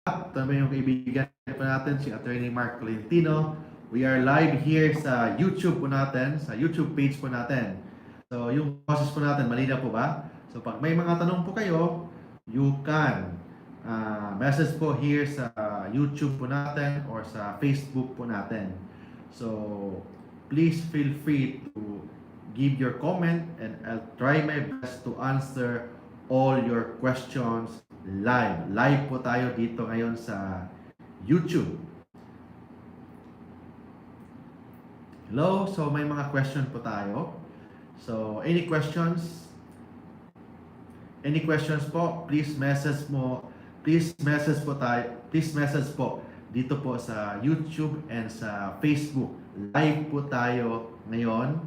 At may yung kaibigan po natin, si Atty. Mark Tolentino. We are live here sa YouTube po natin, sa YouTube page po natin. So, yung boses po natin, malinaw po ba? So, pag may mga tanong po kayo, you can message po here sa YouTube po natin or sa Facebook po natin. So, please feel free to give your comment and I'll try my best to answer all your questions live. Live po tayo dito ngayon sa YouTube. Hello, so may mga question po tayo. So, any questions? Any questions po? Please message po tayo. Please message po dito po sa YouTube and sa Facebook. Live po tayo ngayon.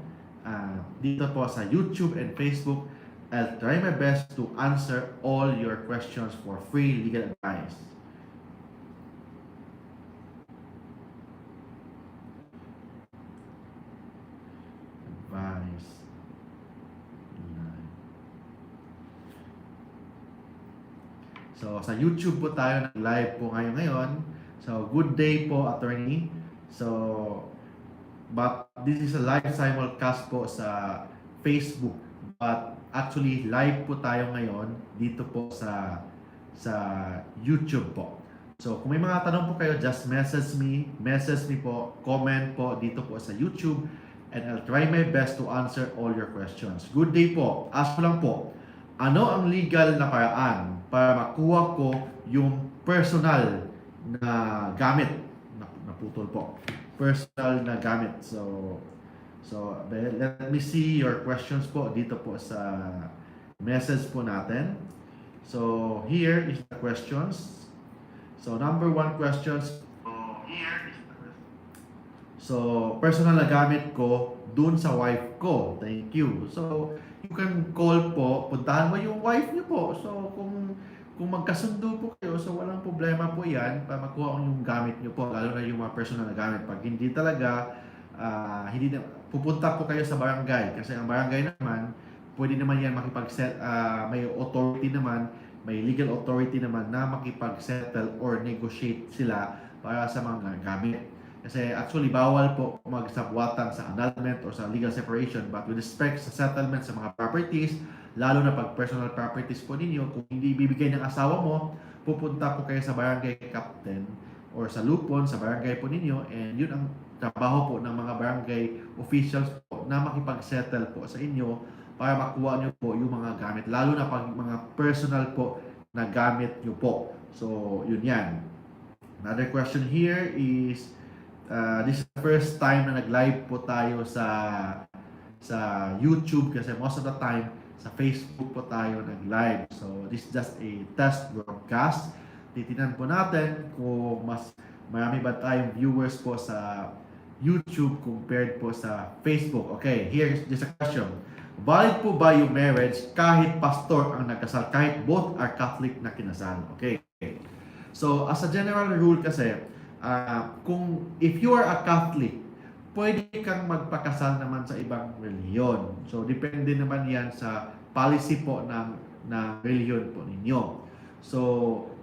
Dito po sa YouTube and Facebook. I'll try my best to answer all your questions for free legal advice. So, sa YouTube po tayo live po ngayon. So, good day po, attorney. So, but this is a live simulcast po sa Facebook. But actually, live po tayo ngayon dito po sa YouTube po. So, kung may mga tanong po kayo, just message me po, comment po dito po sa YouTube, and I'll try my best to answer all your questions. Good day po. Ask ko lang po, ano ang legal na paraan para makuha ko yung personal na gamit? Naputol po. Personal na gamit. So let me see your questions po dito po sa message po natin. So here is the questions. So number one questions. So personal na gamit ko dun sa wife ko. Thank you. So you can call po, puntahan mo yung wife niyo po. So kung magkasundo po kayo, so walang problema po yan para makuha yung gamit niyo po, lalo na yung mga personal na gamit. Pag hindi talaga, hindi na, pupunta po kayo sa barangay kasi ang barangay naman, pwede naman yan makipag-set, may authority naman, may legal authority naman na makipag-settle or negotiate sila para sa mga gamit. Kasi actually, bawal po magsabwatan sa annulment or sa legal separation, but with respect sa settlement sa mga properties, lalo na pag personal properties po ninyo, kung hindi ibibigay ng asawa mo, pupunta po kayo sa barangay captain or sa lupon, sa barangay po ninyo, and yun ang trabaho po ng mga barangay officials po na makipag-settle po sa inyo para makuha nyo po yung mga gamit, lalo na pag mga personal po na gamit nyo po. So, yun yan. Another question here is, this is the first time na nag-live po tayo sa YouTube kasi most of the time sa Facebook po tayo nag-live. So this is just a test broadcast. Titinan po natin kung mas marami ba tayong viewers po sa YouTube compared po sa Facebook. Okay, here's just a question. Valid po ba yung marriage kahit pastor ang nagkasal, kahit both are Catholic na kinasal? Okay. So as a general rule kasi, if you are a Catholic, pwede kang magpakasal naman sa ibang reliyon. So, depende naman yan sa policy po ng reliyon po ninyo. So,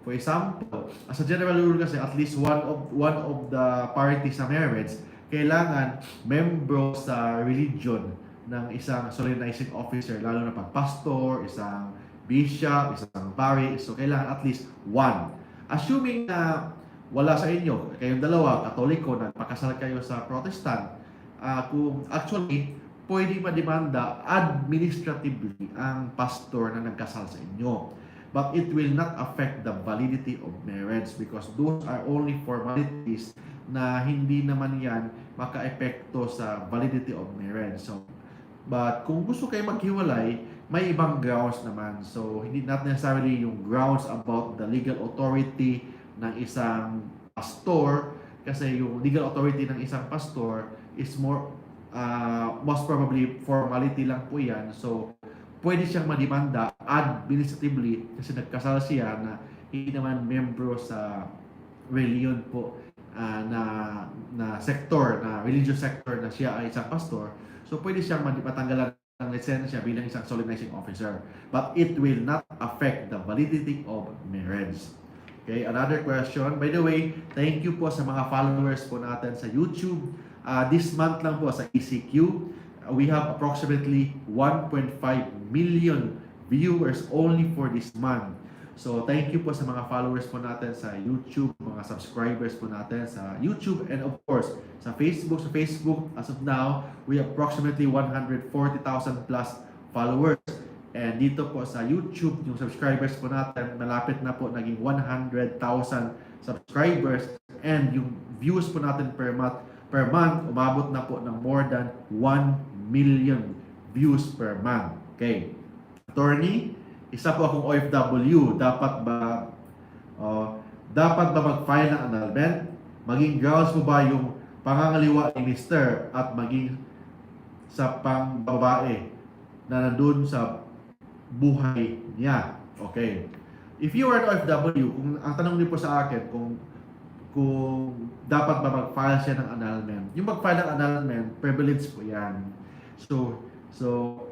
for example, as a general rule kasi, at least one of the parties sa marriage, kailangan membro sa religion ng isang solemnizing officer, lalo na pag pastor, isang bishop, isang parish. So, kailangan at least one. Assuming na wala sa inyo, kayong dalawa, Katoliko, nagpakasal kayo sa Protestant, kung actually, pwede mademanda administratively ang pastor na nagkasal sa inyo. But it will not affect the validity of marriage because those are only formalities na hindi naman yan maka-epekto sa validity of marriage. So, but kung gusto kayo maghiwalay, may ibang grounds naman. So, hindi not necessarily yung grounds about the legal authority ng isang pastor, kasi yung legal authority ng isang pastor is most probably formality lang po yan. So pwede siyang mademanda administratively kasi nagkasal siya na hindi naman membro sa religion po, na sector, na religious sector na siya ay isang pastor. So pwede siyang matanggalan ng lisensya bilang isang solemnizing officer, but it will not affect the validity of marriage. Okay, another question. By the way, thank you po sa mga followers po natin sa YouTube. This month lang po sa ECQ, we have approximately 1.5 million viewers only for this month. So, thank you po sa mga followers po natin sa YouTube, mga subscribers po natin sa YouTube, and of course, sa Facebook. Sa Facebook, as of now, we have approximately 140,000 plus followers. And dito po sa YouTube, yung subscribers po natin, malapit na po naging 100,000 subscribers. And yung views po natin per month, umabot na po ng more than 1 million views per month. Okay. Attorney, isa po akong OFW. Dapat ba mag-file ng annulment? Maging grounds po ba yung pangangaliwa ni Mr. at maging sa pangbabae na nandun sa buhay niya? Okay. If you are an OFW, kung ang tanong niyo po sa akin kung dapat ba mag-file siya ng annulment. Yung mag-file ng annulment, privilege po yan. So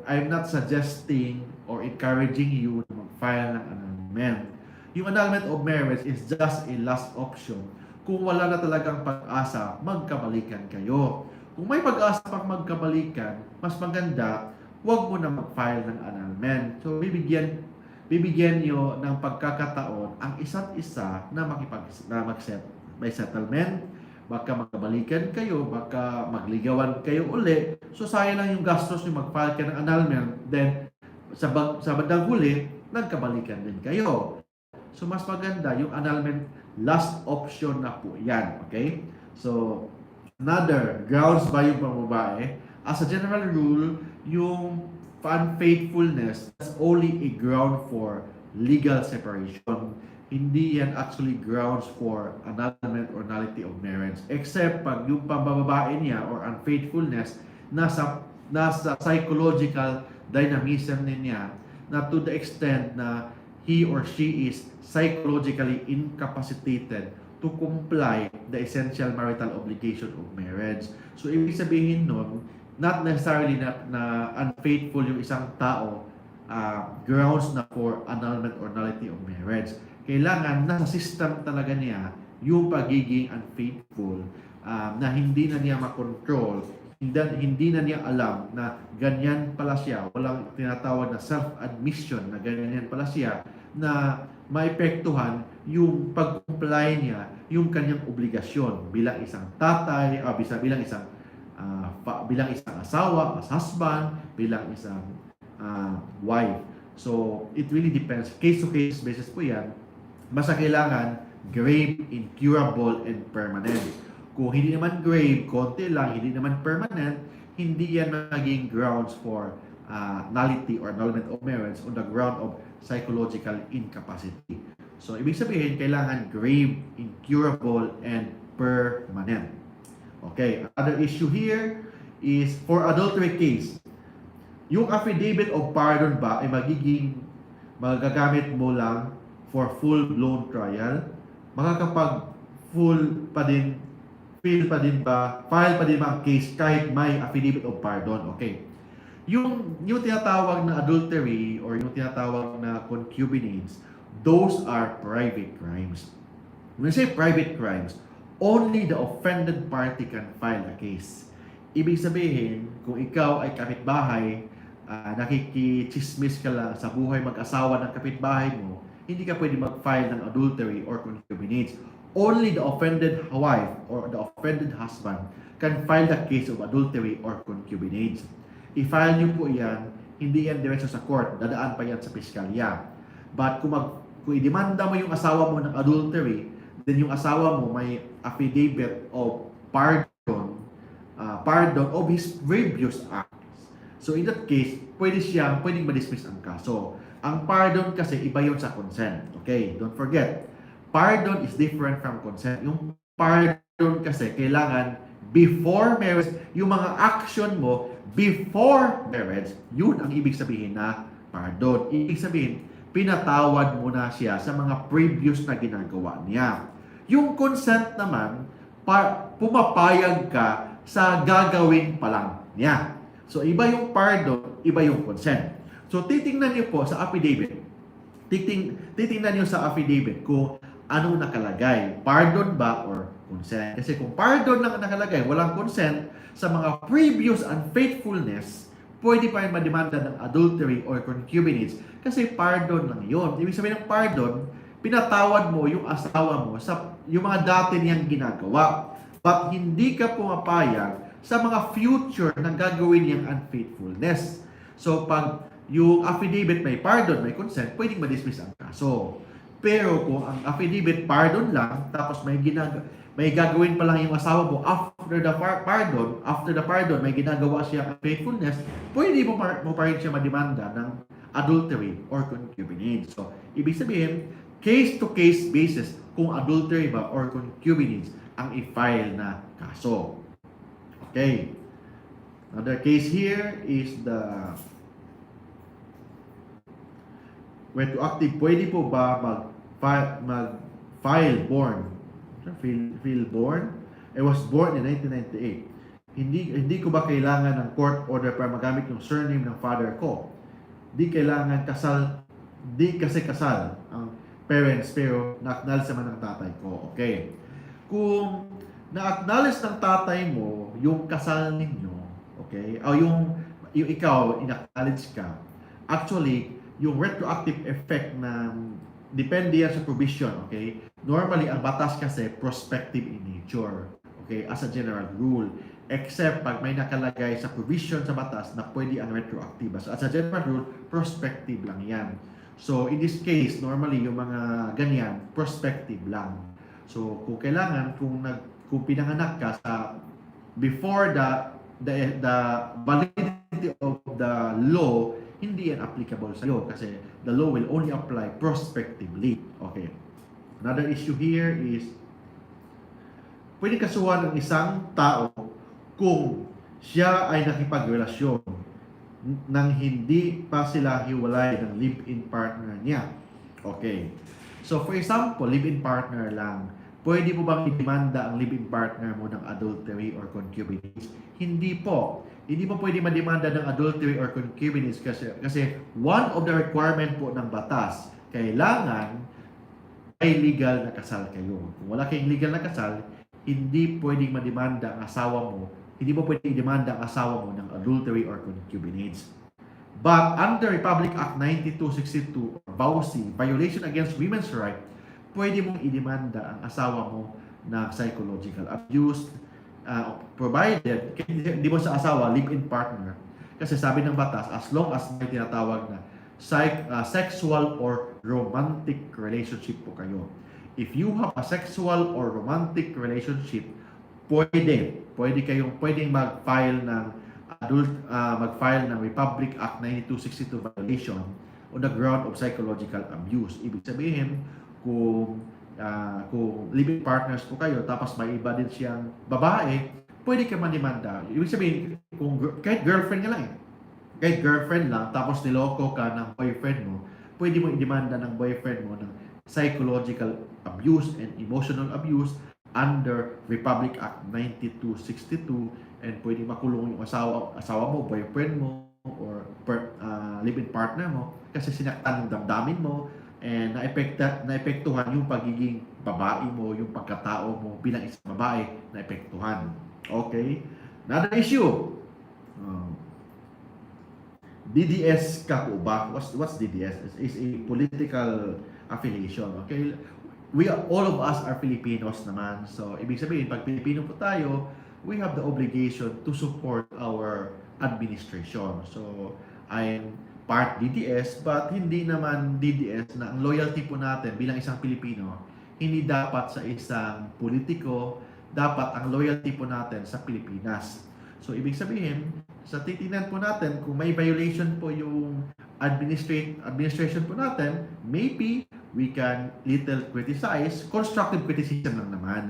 I'm not suggesting or encouraging you to mag-file ng annulment. Yung annulment of marriage is just a last option. Kung wala na talagang pag-asa, magkabalikan kayo. Kung may pag-asa pang magkabalikan, mas maganda, huwag mo na mag-file ng annulment. So bibigyan nyo ng pagkakataon ang isa't isa na may settlement, baka magkabalikan kayo, baka magligawan kayo uli. So sayang lang yung gastos yung mag-file ka ng annulment, then sa bandang huli, nagkabalikan din kayo. So mas maganda yung annulment, last option na po yan. Okay? So another grounds ba yung pambabae? As a general rule, yung unfaithfulness is only a ground for legal separation. Hindi yan actually grounds for annulment or nullity of marriage. Except pag yung pambabae niya or unfaithfulness nasa psychological dynamism niya na to the extent na he or she is psychologically incapacitated to comply the essential marital obligation of marriage. So ibig sabihin nun, not necessarily na unfaithful yung isang tao, grounds na for annulment or nullity of marriage. Kailangan nasa system talaga niya yung pagiging unfaithful, na hindi na niya makontrol, hindi na niya alam na ganyan pala siya, walang tinatawag na self-admission na ganyan pala siya, na maepektuhan yung pag-comply niya, yung kanyang obligasyon bilang isang tatay, bilang isang asawa, as husband, bilang isang wife. So, it really depends. Case-to-case basis po yan. Basta kailangan grave, incurable, and permanent. Kung hindi naman grave, konti lang, hindi naman permanent, hindi yan maging grounds for nullity or annulment of marriage on the ground of psychological incapacity. So, ibig sabihin, kailangan grave, incurable, and permanent. Okay, another issue here is for adultery case. Yung affidavit of pardon ba ay magagamit mo lang for full-blown trial? File pa din ba ang case kahit may affidavit of pardon? Okay. Yung tinatawag na adultery or yung tinatawag na concubinage, those are private crimes. When we say private crimes, only the offended party can file a case. Ibig sabihin, kung ikaw ay kapitbahay, nakikichismis ka lang sa buhay mag-asawa ng kapitbahay mo, hindi ka pwede mag-file ng adultery or concubinage. Only the offended wife or the offended husband can file the case of adultery or concubinage. I-file nyo po yan, hindi yan diretso sa court, dadaan pa yan sa piskalya. But kung i-demanda mo yung asawa mo ng adultery, then yung asawa mo may affidavit of pardon of his previous acts. So in that case, pwedeng ma-dismiss ang kaso. Ang pardon kasi iba yun sa consent. Okay, don't forget. Pardon is different from consent. Yung pardon kasi kailangan before marriage, yung mga action mo before marriage, yun ang ibig sabihin na pardon. Ibig sabihin, pinatawad mo na siya sa mga previous na ginagawa niya. Yung consent naman, pumapayag ka sa gagawin pa lang niya. So, iba yung pardon, iba yung consent. So, titingnan niyo po sa affidavit. Titingnan niyo sa affidavit kung ano nakalagay. Pardon ba or consent? Kasi kung pardon lang ang nakalagay, walang consent sa mga previous unfaithfulness, pwede pa rin mademanda ng adultery or concubinage kasi pardon lang yon. Ibig sabihin ng pardon, pinatawad mo yung asawa mo sa yung mga dati niyang ginagawa. But hindi ka pumapayag sa mga future na gagawin niyang unfaithfulness. So pag yung affidavit may pardon, may consent, pwedeng ma-dismiss ang kaso. Pero kung ang affidavit pardon lang, tapos may gagawin pa lang yung asawa mo after the pardon, may ginagawa siya unfaithfulness, pwede mo pa rin siya mademanda ng adultery or concubinage. So, ibig sabihin, case-to-case basis kung adultery ba or concubinage ang i-file na kaso. Okay. Another case here is the retroactive. Pwede po ba mag-file born? File born? I was born in 1998. Hindi ko ba kailangan ng court order para magamit yung surname ng father ko? Di kailangan kasal, di kasi kasal ang parents pero na-acknowledge naman ng tatay ko. Okay. Kung na-acknowledge ng tatay mo yung kasal ninyo, okay, o yung ikaw, in-acknowledge ka, actually, yung retroactive effect na depende yan sa provision, okay? Normally, ang batas kasi prospective in nature, okay, as a general rule. Except pag may nakalagay sa provision sa batas na pwede ang retroactive. So, as a general rule, prospective lang yan. So, in this case, normally, yung mga ganyan, prospective lang. So, kung kailangan, kung pinanganak ka sa before the validity of the law, hindi yan applicable sa iyo kasi the law will only apply prospectively. Okay. Another issue here is pwede kasuhan ng isang tao kung siya ay nakipagrelasyon nang hindi pa sila hiwalay ng live-in partner niya. Okay. So for example, live-in partner lang. Pwede mo bang i-demanda ang live-in partner mo ng adultery or concubinage? Hindi po. Hindi mo pwede ma-demanda ng adultery or concubinage kasi one of the requirement po ng batas, kailangan ay legal na kasal kayo. Kung wala kayong legal na kasal, hindi pwedeng ma-demanda ang asawa mo, hindi mo pwedeng i-demanda ang asawa mo ng adultery or concubinage. But under Republic Act 9262 or VAUSI, Violation Against Women's Rights, pwede mong i-demanda ang asawa mo na psychological abuse, provided hindi mo sa asawa live-in partner kasi sabi ng batas as long as may tinatawag na sexual or romantic relationship po kayo. If you have a sexual or romantic relationship, pwedeng mag-file ng Republic Act 9262 violation on the ground of psychological abuse. Ibig sabihin, kung living partners po kayo, tapos may iba din siyang babae, pwede ka man-demanda. Ibig sabihin, kahit girlfriend ka lang kahit girlfriend lang, tapos niloko ka ng boyfriend mo, pwede mo i-demanda ng boyfriend mo ng psychological abuse and emotional abuse under Republic Act 9262 and pwede makulong yung asawa mo, boyfriend mo, or live-in partner mo kasi sinaktan yung damdamin mo and naepektuhan yung pagiging babae mo, yung pagkatao mo bilang isang babae, naepektuhan. Okay? Another issue. DDS ka po ba? What's DDS? It's a political affiliation. Okay? All of us are Filipinos naman. So, ibig sabihin, pag Pilipino po tayo, we have the obligation to support our administration. So, I'm part DDS, but hindi naman DDS na ang loyalty po natin bilang isang Pilipino, hindi dapat sa isang politiko, dapat ang loyalty po natin sa Pilipinas. So, ibig sabihin, sa titingnan po natin, kung may violation po yung administration po natin, maybe we can little criticize, constructive criticism lang naman.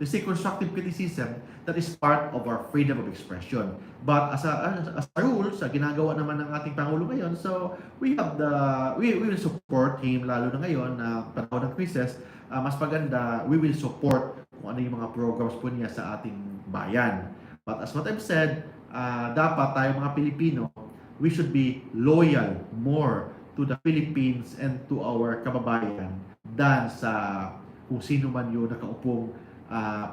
To say constructive criticism, that is part of our freedom of expression. But as a rule, sa ginagawa naman ng ating Pangulo ngayon, so we will support him, lalo na ngayon na panahon ng crisis, mas maganda, we will support kung ano yung mga programs po niya sa ating bayan. But as what I've said, dapat tayo mga Pilipino, we should be loyal more to the Philippines and to our kababayan than sa kung sino man yung nakaupong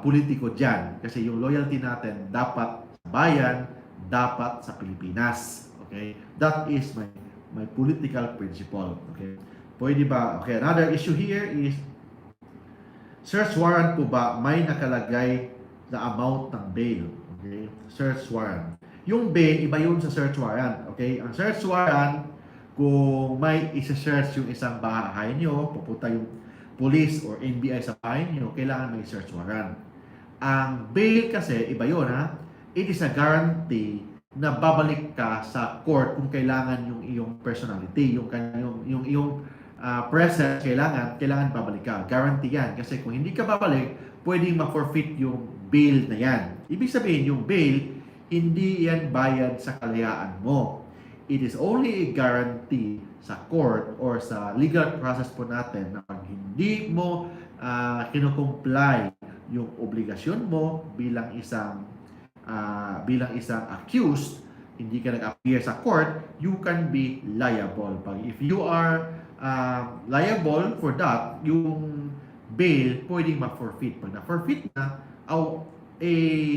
politiko dyan. Kasi yung loyalty natin dapat sa bayan, dapat sa Pilipinas. Okay? That is my political principle. Okay? Pwede ba? Okay, another issue here is search warrant po ba may nakalagay na amount ng bail? Okay? Search warrant. Yung bail, iba yun sa search warrant. Okay? Ang search warrant, kung may isa-search yung isang bahay nyo, pupunta yung police or NBI sa bahay nyo, kailangan may search warrant. Ang bail kasi, iba yun ha. It is a guarantee na babalik ka sa court kung kailangan yung iyong personality, yung iyong presence, kailangan babalik ka. Guarantee yan. Kasi kung hindi ka babalik, pwedeng ma-forfeit yung bail na yan. Ibig sabihin, yung bail, hindi yan bayad sa kalayaan mo. It is only a guarantee sa court or sa legal process po natin na pag hindi mo kino-comply yung obligasyon mo bilang isang accused, hindi ka nag-appear sa court, you can be liable. If you are liable for that, yung bail pwedeng ma-forfeit. Pag na-forfeit na, a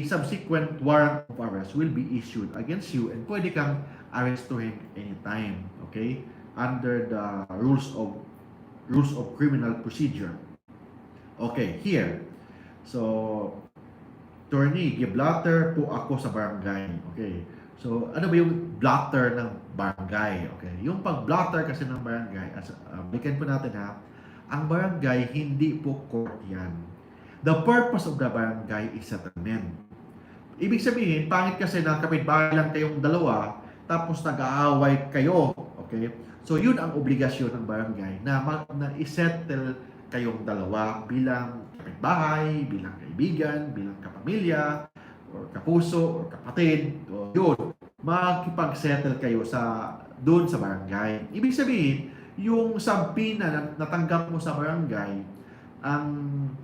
subsequent warrant of arrest will be issued against you and pwede kang arrestuhin anytime, okay? Under the rules of criminal procedure. Okay, here. So, attorney, giblatter po ako sa barangay. Okay. So, ano ba yung blatter ng barangay? Okay. Yung pag-blatter kasi ng barangay, balikan po natin ha, ang barangay hindi po court yan. The purpose of the barangay is settlement. Ibig sabihin, pangit kasi na kapitbahay lang kayong dalawa, tapos nag-aaway kayo. Okay? So, yun ang obligasyon ng barangay na isettle kayong dalawa bilang kapitbahay, bilang kaibigan, bilang kapamilya, or kapuso, or kapatid, o yun. Makikipag-settle kayo doon sa barangay. Ibig sabihin, yung sampina na natanggap mo sa barangay, ang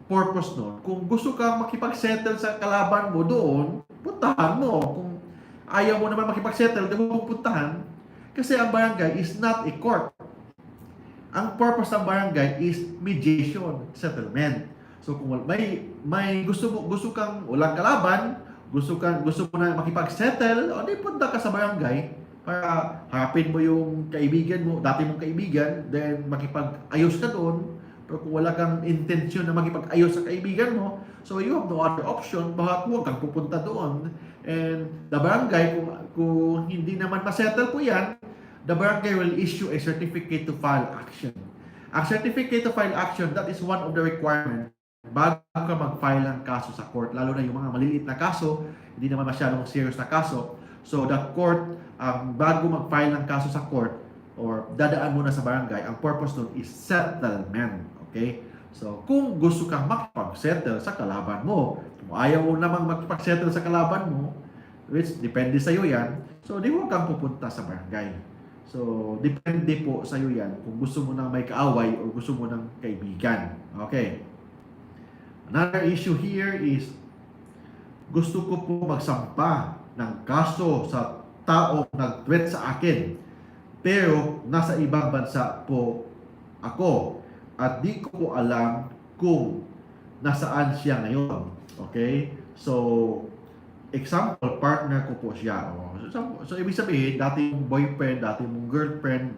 purpose nun, kung gusto kang makipag-settle sa kalaban mo doon, puntahan mo. Kung ayaw mo naman makipag-settle, di mo pupuntahan. Kasi ang barangay is not a court. Ang purpose ng barangay is mediation, settlement. So kung may gusto kang walang kalaban, gusto mo na makipag-settle, o di punta ka sa barangay para harapin mo yung kaibigan mo, dati mong kaibigan, then makipag-ayos ka doon. Pero kung wala kang intensyon na makipag-ayos sa kaibigan mo, so you have no other option, baka huwag kang pupunta doon. And the barangay, kung hindi naman masettle po yan, the barangay will issue a certificate to file action. A certificate to file action, that is one of the requirements bago ka mag-file ng kaso sa court, lalo na yung mga maliliit na kaso, hindi naman masyadong serious na kaso. So the court, bago mag-file ng kaso sa court, or dadaan muna sa barangay, ang purpose nun is settlement. Okay? So, kung gusto kang makipag-settle sa kalaban mo, kung ayaw mo namang makipag-settle sa kalaban mo, which depende sa'yo yan, so di huwag kang pupunta sa barangay. So, depende po sa'yo yan kung gusto mo nang may kaaway o gusto mo ng kaibigan. Okay. Another issue here is, gusto ko po magsampa ng kaso sa taong nag-threat sa akin, pero nasa ibang bansa po ako at di ko po alam kung nasaan siya ngayon. Okay? So, example, partner ko po siya. So ibig sabihin, dati mong boyfriend, dati mong girlfriend,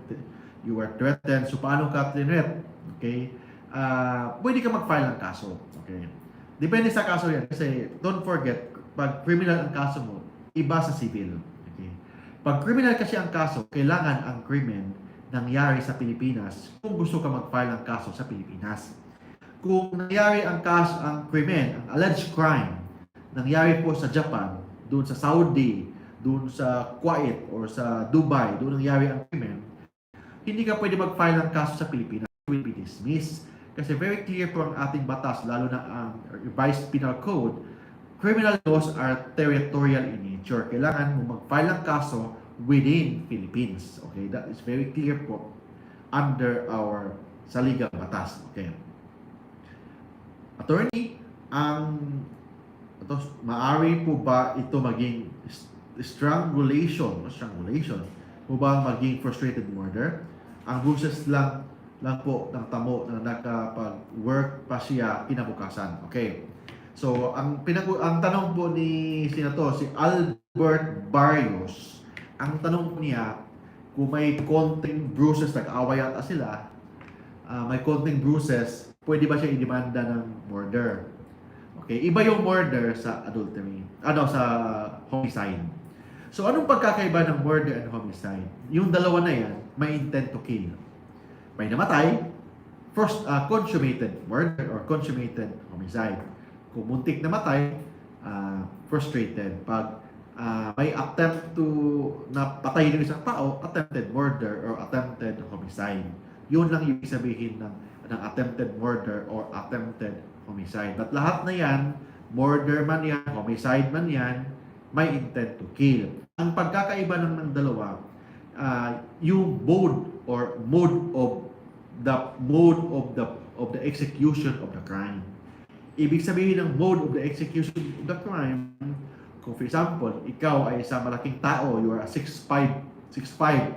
you were threatened. So, paano ka threat? Okay? Pwede ka mag-file ng kaso. Okay? Depende sa kaso yan. Kasi, don't forget, pag criminal ang kaso mo, iba sa civil. Okay? Pag criminal kasi ang kaso, kailangan ang krimen nangyari sa Pilipinas kung gusto ka mag-file ng kaso sa Pilipinas. Kung nangyari ang kaso, ang krimen, ang alleged crime, nangyari po sa Japan, doon sa Saudi, doon sa Kuwait, or sa Dubai, doon nangyari ang krimen, hindi ka pwede mag-file ng kaso sa Pilipinas. It will be dismissed. Kasi very clear po ang ating batas, lalo na ang revised penal code, criminal laws are territorial in nature. Kailangan mo mag-file ng kaso within Philippines. Okay, that is very clear po under our sa legal batas. Okay. Attorney, maaari po ba ito maging strangulation po ba maging frustrated murder? Ang bruises lang lang po ng tamo na nakapag-work pa siya kinabukasan. Okay. So, ang tanong po ni Senator, si Albert Barrios, ang tanong po niya, kung may konting bruises, nag-away ata sila, may konting bruises, pwede ba siya idemanda ng murder? Okay, iba yung murder sa adultery, sa homicide. So, anong pagkakaiba ng murder and homicide? Yung dalawa na yan, may intent to kill. May namatay, first consummated murder or consummated homicide. Kung muntik namatay, frustrated. Pag may attempt to na patayin ng isang tao, attempted murder or attempted homicide. Yun lang ibig sabihin ng attempted murder or attempted homicide. But lahat na yan, murder man yan, homicide man yan, may intent to kill. Ang pagkakaiba ng dalawa, yung mode of the execution of the crime. Ibig sabihin ng mode of the execution of the crime, kung for example, ikaw ay isang malaking tao, you are 6'5",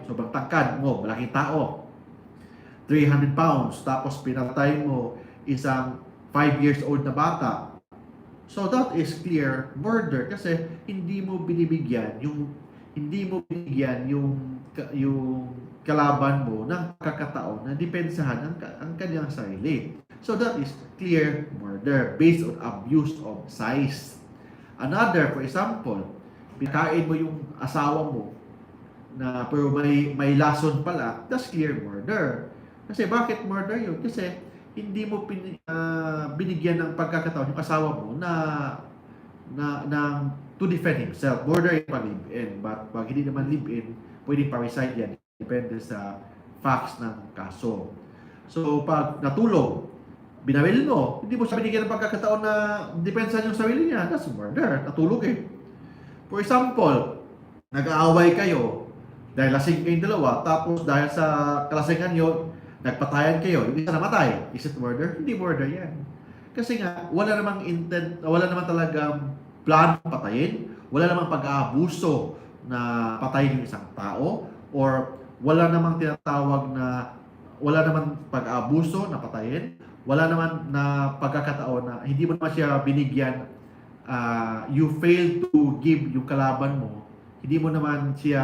sobrang tangkad mo, malaking tao, 300 pounds, tapos pinatay mo isang 5 years old na bata. So that is clear murder kasi hindi mo binibigyan yung kalaban mo ng kakataon na depensahan ang kanyang sarili. So that is clear murder based on abuse of size. Another, for example, pinakain mo yung asawa mo na pero may lason pala, that's clear murder. Kasi bakit murder yun? Kasi hindi mo binigyan ng pagkakataon yung asawa mo na to defend himself. Murder yung pa-live-in. But pag hindi naman live-in, pwedeng parricide yan. Depende sa facts ng kaso. So, pag natulog, binawil mo, hindi mo siya binigyan ng pagkakataon na depensahan yung sarili niya. That's murder. Natulog eh. For example, nag-aaway kayo dahil lasing kayong dalawa, tapos dahil sa kalasingan nyo, nagpatayan kayo, yung isa namatay. Is it murder? Hindi murder yan. Kasi nga, wala namang intent, wala namang talagang plan patayin, wala namang pag-aabuso na patayin yung isang tao, or wala namang wala namang pag-aabuso na patayin, wala naman na pagkakataon na hindi mo naman siya binigyan, you fail to give yung kalaban mo, hindi mo naman siya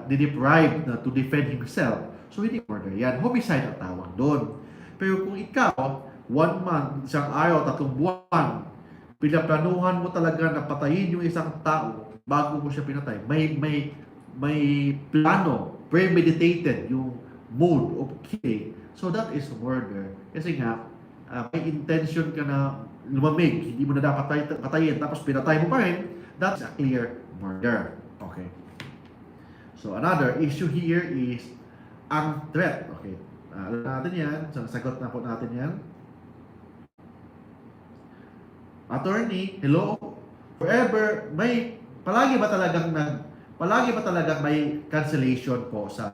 deprive na to defend himself. So, hindi murder yan. Homicide ang tawag doon. Pero kung ikaw, 1 month, isang araw, 3 buwan, pinaplanuhan mo talaga na patayin yung isang tao bago mo siya pinatay, may plano, premeditated yung mode of killing. So, that is murder. Kasi nga, may intention ka na lumamig, hindi mo na dapat patayin, tapos pinatay mo pa rin, that's a clear murder. Okay. So, another issue here is ang threat. Okay. Alam natin yan. So, nasagot na po natin yan. Attorney, hello? Forever, palagi ba talagang may cancellation po sa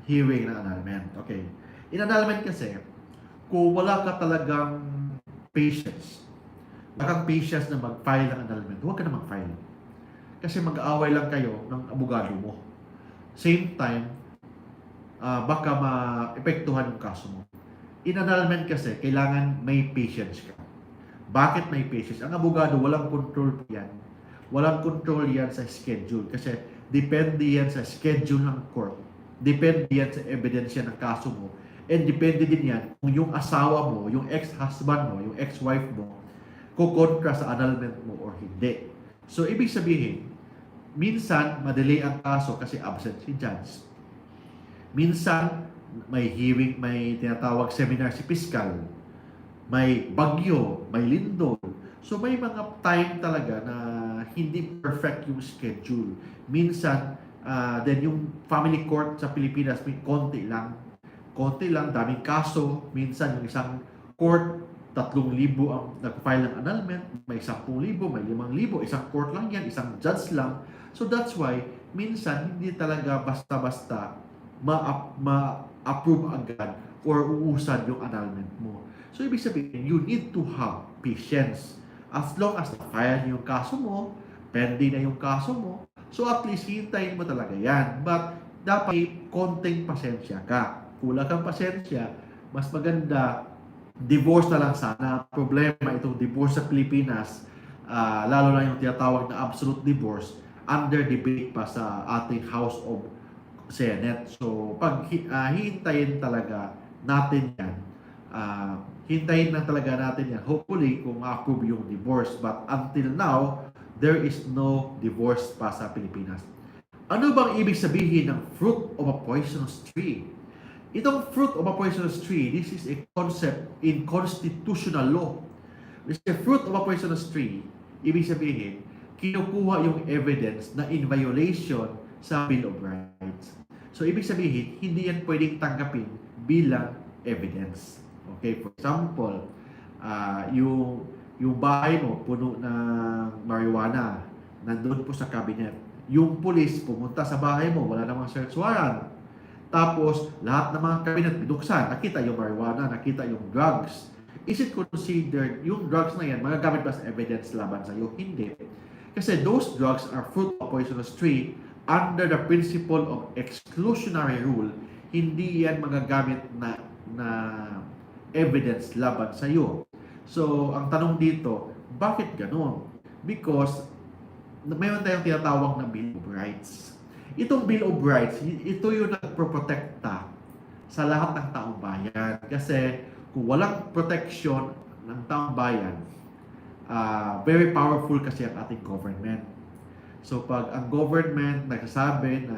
hearing ng annulment? Okay. In annulment kasi, kung wala ka talagang patience na mag-file ng annulment, huwag ka na mag-file. Kasi mag-aaway lang kayo ng abogado mo. Same time, baka ma-epektuhan yung kaso mo. In annulment kasi, kailangan may patience ka. Bakit may patience? Ang abogado, walang control yan. Walang control yan sa schedule. Kasi depende yan sa schedule ng court. Depende yan sa ebidensya ng kaso mo. And depende din yan kung yung asawa mo, yung ex-husband mo, yung ex-wife mo, kukontra sa annulment mo or hindi. So, ibig sabihin, minsan, madelay ang kaso kasi absent si judge. Minsan, may hearing, may tinatawag seminar si piskal. May bagyo, may lindol. So, may mga time talaga na hindi perfect yung schedule. Minsan, then yung family court sa Pilipinas, may konti lang, daming kaso. Minsan, yung isang court, 3,000 ang nag-file ng annulment, may 10,000, may 5,000, isang court lang yan, isang judge lang. So that's why, minsan, hindi talaga basta-basta ma-approve agad or uusad yung annulment mo. So, ibig sabihin, you need to have patience. As long as na-file yung kaso mo, pending na yung kaso mo, so at least hintayin mo talaga yan. But, dapat konting pasensya ka. kulang kang pasensya, mas maganda, divorce na lang sana. Problema itong divorce sa Pilipinas, lalo na yung tinatawag na absolute divorce, under debate pa sa ating House of Senate. So, hintayin talaga natin yan. Hintayin lang talaga natin yan. Hopefully, kung ma-approve yung divorce. But until now, there is no divorce pa sa Pilipinas. Ano bang ibig sabihin ng fruit of a poisonous tree? Itong fruit of a poisonous tree, this is a concept in constitutional law. This is a fruit of a poisonous tree. Ibig sabihin, kinukuha yung evidence na in violation sa Bill of Rights. So, ibig sabihin, hindi yan pwedeng tanggapin bilang evidence. Okay, for example, yung bahay mo puno ng marijuana, nandun po sa cabinet. Yung pulis pumunta sa bahay mo, wala namang search warrant. Tapos, lahat ng mga cabinet binuksan, nakita yung marijuana, nakita yung drugs. Is it considered, yung drugs na yan, magagamit ba sa evidence laban sa'yo? Hindi. Kasi those drugs are fruit of poisonous tree under the principle of exclusionary rule. Hindi yan magagamit na evidence laban sa'yo. So, ang tanong dito, bakit ganun? Because, mayroon tayong tinatawag na Bill of Rights. Itong Bill of Rights, ito yung nagproprotekta sa lahat ng taong bayan. Kasi kung walang protection ng taong bayan, very powerful kasi ang ating government. So pag ang government nagsasabi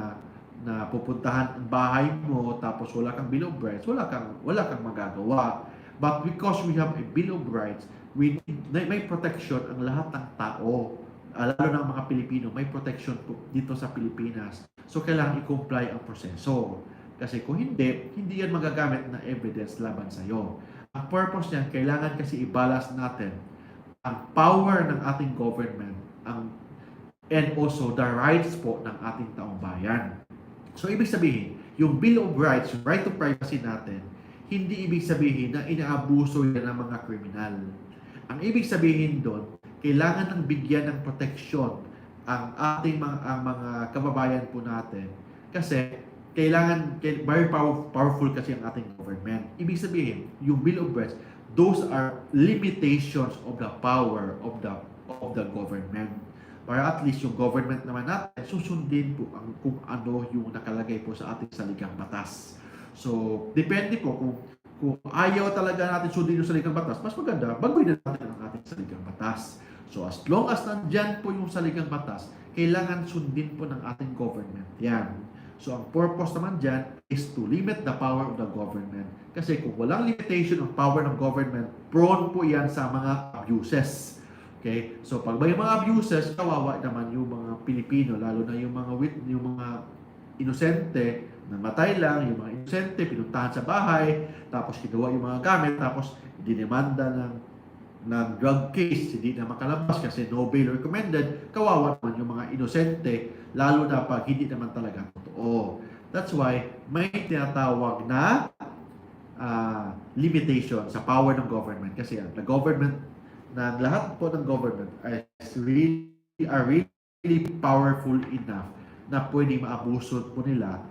na pupuntahan ang bahay mo tapos wala kang Bill of Rights, wala kang magagawa. But because we have a Bill of Rights, may protection ang lahat ng tao. Lalo ng mga Pilipino, may protection po dito sa Pilipinas. So, kailangan i-comply ang proseso. Kasi kung hindi yan magagamit na evidence laban sa'yo. Ang purpose niyan, kailangan kasi i-balance natin ang power ng ating government and also the rights po ng ating taong bayan. So, ibig sabihin, yung Bill of Rights, yung right to privacy natin, hindi ibig sabihin na inaabuso yan ng mga kriminal. Ang ibig sabihin doon, kailangan ng bigyan ng proteksyon ang ating mga kababayan po natin kasi very powerful kasi ang ating government. Ibig sabihin, yung Bill of Rights, those are limitations of the power of the government. Para at least yung government naman natin susundin po kung ano yung nakalagay po sa ating saligang batas. So, depende po kung ayaw talaga natin sundin yung saligang batas, mas maganda, baguhin na natin ang ating saligang batas. So, as long as nandyan po yung saligang batas, kailangan sundin po ng ating government yan. So, ang purpose naman dyan is to limit the power of the government. Kasi kung walang limitation of power ng government, prone po yan sa mga abuses. Okay? So, pag may mga abuses, kawawa naman yung mga Pilipino, lalo na yung mga inosente, namatay lang, yung mga inosente, pinuntahan sa bahay, tapos kinuha yung mga gamit, tapos dinemanda ng drug case, hindi na makalabas kasi no bail recommended, kawawa naman yung mga inosente, lalo na pag hindi naman talaga totoo. That's why may tinatawag na limitation sa power ng government. Kasi the government, lahat po ng government are really powerful enough na pwede maabuso po nila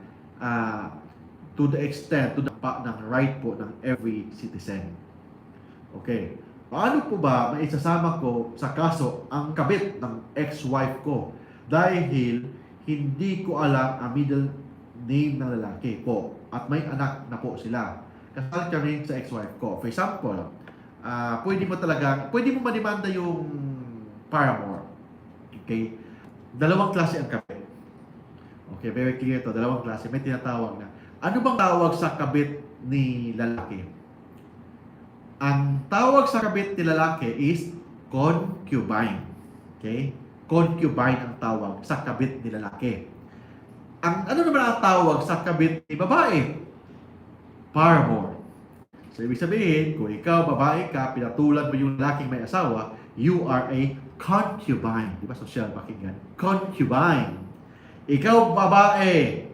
to the extent, ng right po ng every citizen. Okay. Paano po ba maisasama ko sa kaso ang kabit ng ex-wife ko dahil hindi ko alam ang middle name ng lalaki po at may anak na po sila. Kasal kami sa ex-wife ko. For example, pwede mo mademanda yung paramour. Okay? Dalawang klase ang kabit. Okay, very clear to. Dalawang klase. May tinatawag na. Ano bang tawag sa kabit ni lalaki? Ang tawag sa kabit ni lalaki is concubine. Okay? Concubine ang tawag sa kabit ni lalaki. Ano naman ang tawag sa kabit ni babae? Paramour. So, ibig sabihin, kung ikaw, babae ka, pinatulan mo yung lalaking may asawa, you are a concubine. Di ba social pakinggan? Concubine. Ikaw, babae,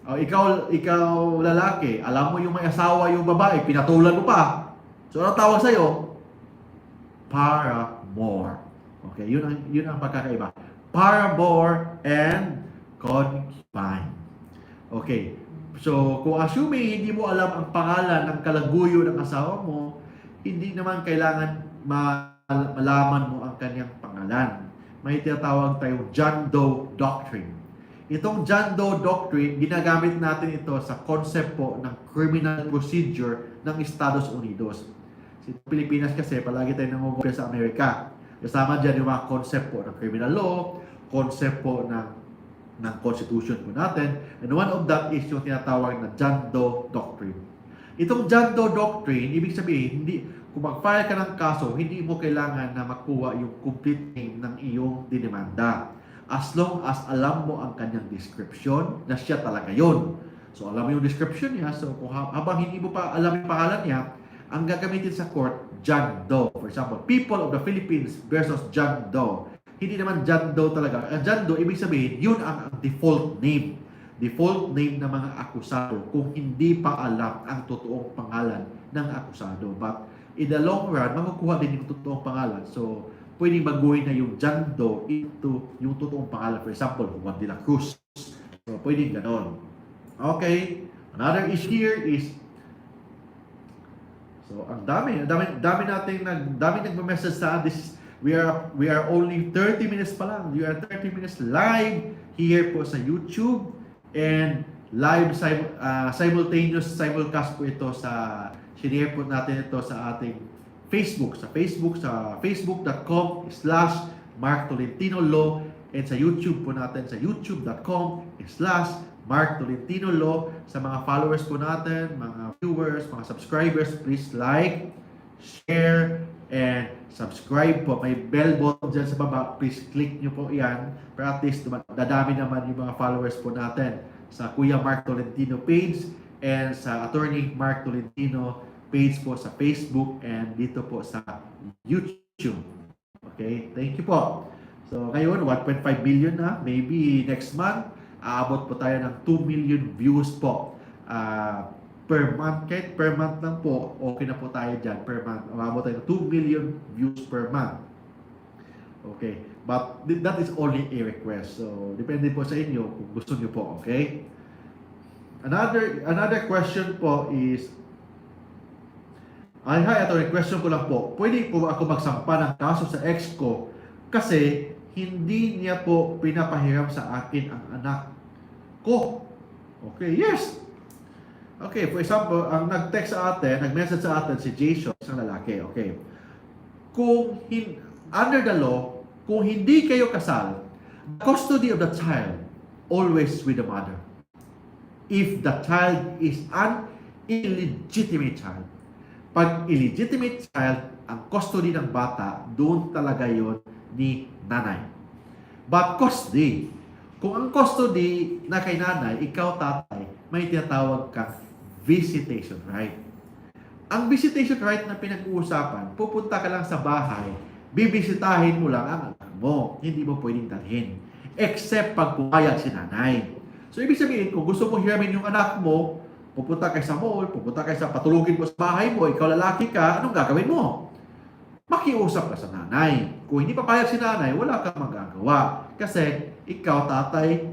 o ikaw lalaki, alam mo yung may asawa yung babae, pinatulan mo pa. So, ano tawag sa'yo? Paramour. Okay, yun ang pagkakaiba. Paramour and concubine. Okay, So, kung assuming hindi mo alam ang pangalan ng kalaguyo ng asawa mo, hindi naman kailangan malaman mo ang kanyang pangalan. May tinatawag tayong John Doe Doctrine. Itong John Doe Doctrine, ginagamit natin ito sa concept po ng criminal procedure ng Estados Unidos. Sa Pilipinas kasi, palagi tayo nangungulong sa Amerika. Kasama dyan yung mga concept po ng criminal law, concept po ng Constitution po natin. And one of that is yung tinatawag na John Doe Doctrine. Itong John Doe Doctrine, ibig sabihin, kung mag-file ka ng kaso, hindi mo kailangan na makuha yung complete name ng iyong dinimanda. As long as alam mo ang kanyang description, na siya talaga yon. So, alam mo yung description niya. So, kung habang hindi mo pa alam yung pangalan niya, ang gagamitin sa court, John Doe. For example, People of the Philippines versus John Doe. Hindi naman John Doe talaga. John Doe, ibig sabihin, yun ang default name. Default name ng mga akusado kung hindi pa alam ang totoong pangalan ng akusado. But in the long run, makukuha din yung totoong pangalan. So, pwedeng baguhin na yung John Doe into yung totoong pangalan. For example, Juan de la Cruz. So, pwedeng ganon. Okay. Another issue here is, so, ang dami nating nagme-message sa this. We are only 30 minutes pa lang. We are 30 minutes live here po sa YouTube and live simultaneous simulcast po ito share po natin ito sa ating Facebook. Sa facebook.com/Mark Tolentino Law and sa YouTube po natin sa youtube.com/Mark Tolentino Law. Sa mga followers po natin, mga viewers, mga subscribers, please like, share, and subscribe po. May bell button dyan sa baba. Please click nyo po yan. Para at least dadami naman yung mga followers po natin sa Kuya Mark Tolentino page and sa Attorney Mark Tolentino page po sa Facebook and dito po sa YouTube. Okay? Thank you po. So ngayon, 1.5 million na. Maybe next month, aabot po tayo ng 2 million views po. Per month, kahit per month lang po, okay na po tayo dyan. Per month, umabot tayo ng 2 million views per month. Okay. But that is only a request. So, depende po sa inyo kung gusto nyo po. Okay? Another question po is, hi, attorney, question ko lang po. Pwede po ako magsampa ng kaso sa ex ko kasi hindi niya po pinapahiram sa akin ang anak ko. Okay, yes. Okay, for example, ang nag-text sa atin, nag-message sa atin si Jason, isang lalaki. Okay. Under the law, kung hindi kayo kasal, custody of the child always with the mother. If the child is an illegitimate child. Pag illegitimate child, ang custody ng bata, doon talaga yon ni nanay. But custody, kung ang custody na kay nanay, ikaw tatay, may tinatawag kang visitation right. Ang visitation right na pinag-uusapan, pupunta ka lang sa bahay, bibisitahin mo lang ang anak mo. Hindi mo pwedeng dalhin. Except pag pumayag si nanay. So, ibig sabihin, kung gusto mo hiramin yung anak mo, pupunta kayo sa mall, pupunta kayo sa patulugin mo sa bahay mo, ikaw lalaki ka, anong gagawin mo? Makiusap ka sa nanay. Kung hindi papayag si nanay, wala kang magagawa. Kasi, ikaw tatay,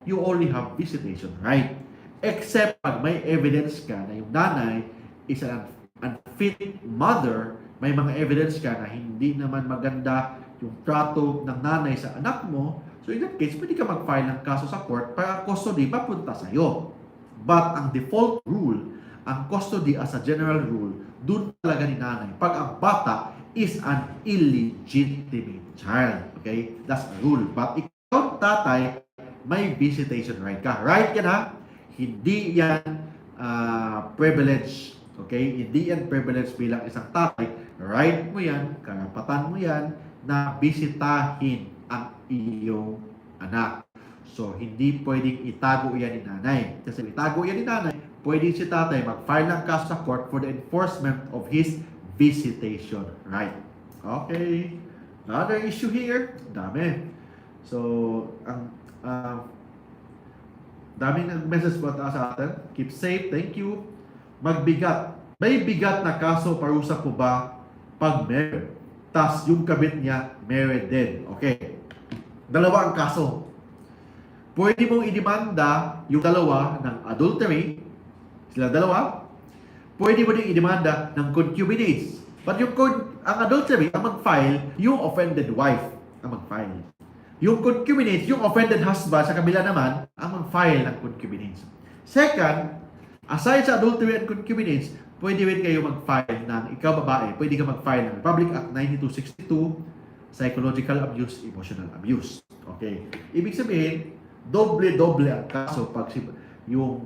you only have visitation right. Except pag may evidence ka na yung nanay is an unfit mother, may mga evidence ka na hindi naman maganda yung trato ng nanay sa anak mo, so in that case, pwede ka mag-file ng kaso sa court para custody mapunta sa'yo. But ang default rule, ang custody as a general rule, dun talaga ni nanay. Pag ang bata is an illegitimate child. Okay? That's a rule. But ikaw, tatay, may visitation right ka. Right ka na? Hindi yan privilege. Okay? Hindi yan privilege bilang isang tatay. Right mo yan, karapatan mo yan, na bisitahin ang iyong anak. So, hindi pwedeng itago yan ni nanay. Kasi itago yan ni nanay, pwedeng si tatay mag-file ng kaso sa court for the enforcement of his visitation right. Okay. Another issue here, dami. So, ang daming nag-message po sa atin. Keep safe. Thank you. Magbigat. May bigat na kaso parusa po ba pag married? Tas yung kabit niya married din. Okay. Dalawa ang kaso. Pwede mong idemanda yung dalawa ng adultery, sila dalawa. Pwede mo din idemanda ng concubinage. But ang adultery, ang mag-file, yung offended wife ang mag-file. Yung concubinage, yung offended husband, sa kabila naman, ang mag-file ng concubinage. Second, aside sa adultery and concubinage, pwede rin kayo mag-file ng, ikaw babae, pwede ka mag-file ng Republic Act 9262, psychological abuse, emotional abuse. Okay. Ibig sabihin, doble-doble ang kaso pag yung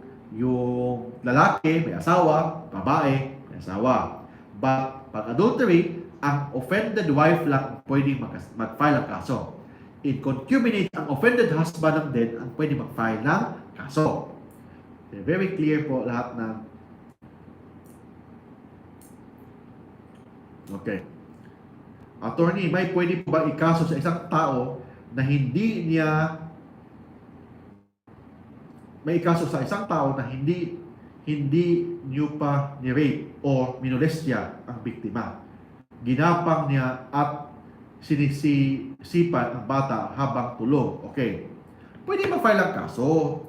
lalaki may asawa, babae may asawa. But pag adultery, ang offended wife lang pwedeng mag-file ng kaso. In concubinage, ang offended husband lang din ang pwedeng mag-file ng kaso. Okay, very clear po lahat ng okay. Attorney, may pwede po ba ikaso sa isang tao na hindi niya may ikaso sa isang tao na hindi niyo pa ni-rape o minolestya ang biktima. Ginapang niya at sinisipan ang bata habang tulog. Okay. Pwede mag-file ang kaso.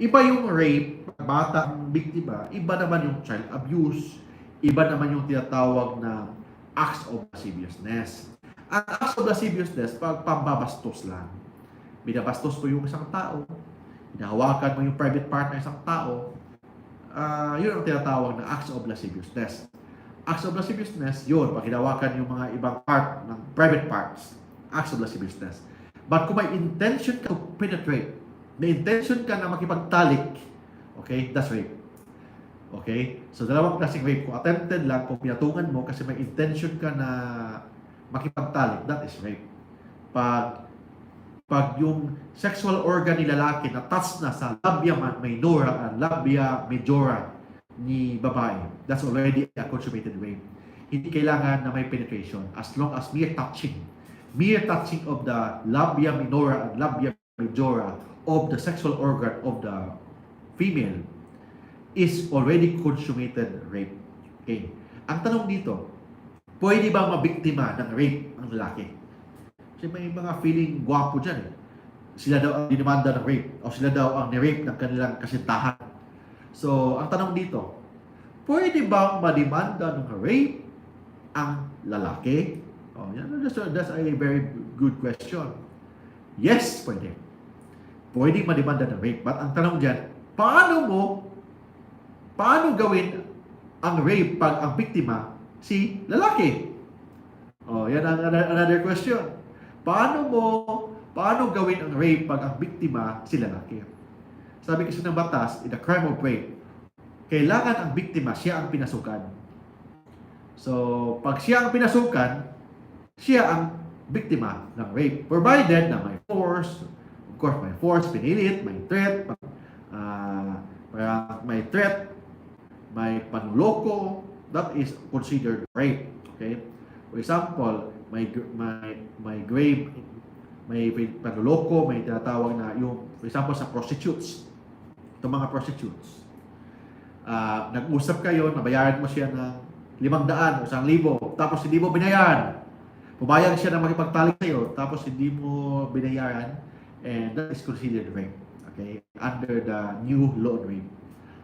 Iba yung rape, bata ang biktima, iba naman yung child abuse, iba naman yung tinatawag na acts of lasciviousness. Ang acts of lasciviousness, pambabastos lang. Binabastos mo yung isang tao, hinahawakan mo yung private part ng isang tao, yun ang tinatawag na acts of lasciviousness. Acts of lasciviousness, yun, pag hinahawakan yung mga ibang part ng private parts, acts of lasciviousness. But kung may intention ka to penetrate, may intention ka na makipagtalik, okay, that's rape. Okay? So, dalawang klaseng rape. Kung attempted lang, kung pinatungan mo kasi may intention ka na makipagtalik, that is rape. Pag yung sexual organ ni lalaki na touch na sa labia minora at labia majora ni babae, that's already a consummated rape. Hindi kailangan na may penetration as long as mere touching of the labia minora and labia majora of the sexual organ of the female is already consummated rape. Okay. Ang tanong dito, pwede ba mabiktima ng rape ang lalaki? Kasi may mga feeling gwapo dyan eh. Sila daw ang dinimanda ng rape o sila daw ang ni-rape ng kanilang kasintahan. So, ang tanong dito, pwede bang madimanda ng rape ang lalaki? Oh, that's a very good question. Yes, pwede. Pwede madimanda ng rape. But ang tanong dyan, paano gawin ang rape pag ang biktima si lalaki? Oh, yan ang another question. Paano gawin ang rape pag ang biktima si lalaki? Sabi kasi ng batas, in the crime of rape, kailangan ang biktima siya ang pinasukan. So, pag siya ang pinasukan, siya ang biktima ng rape. Provided na may force, of course, may force, pinilit, may threat, may panloko, that is considered rape. Okay? For example, may grave, may panloko, may tinatawag na yung, for example, sa prostitutes. Itong mga prostitutes. Nag-usap kayo, nabayaran mo siya ng 500 o 1,000, tapos hindi mo binayaran. Pumayag siya na makipagtalik sa'yo, tapos hindi mo binayaran, and that is considered rape. Okay? Under the new law on rape.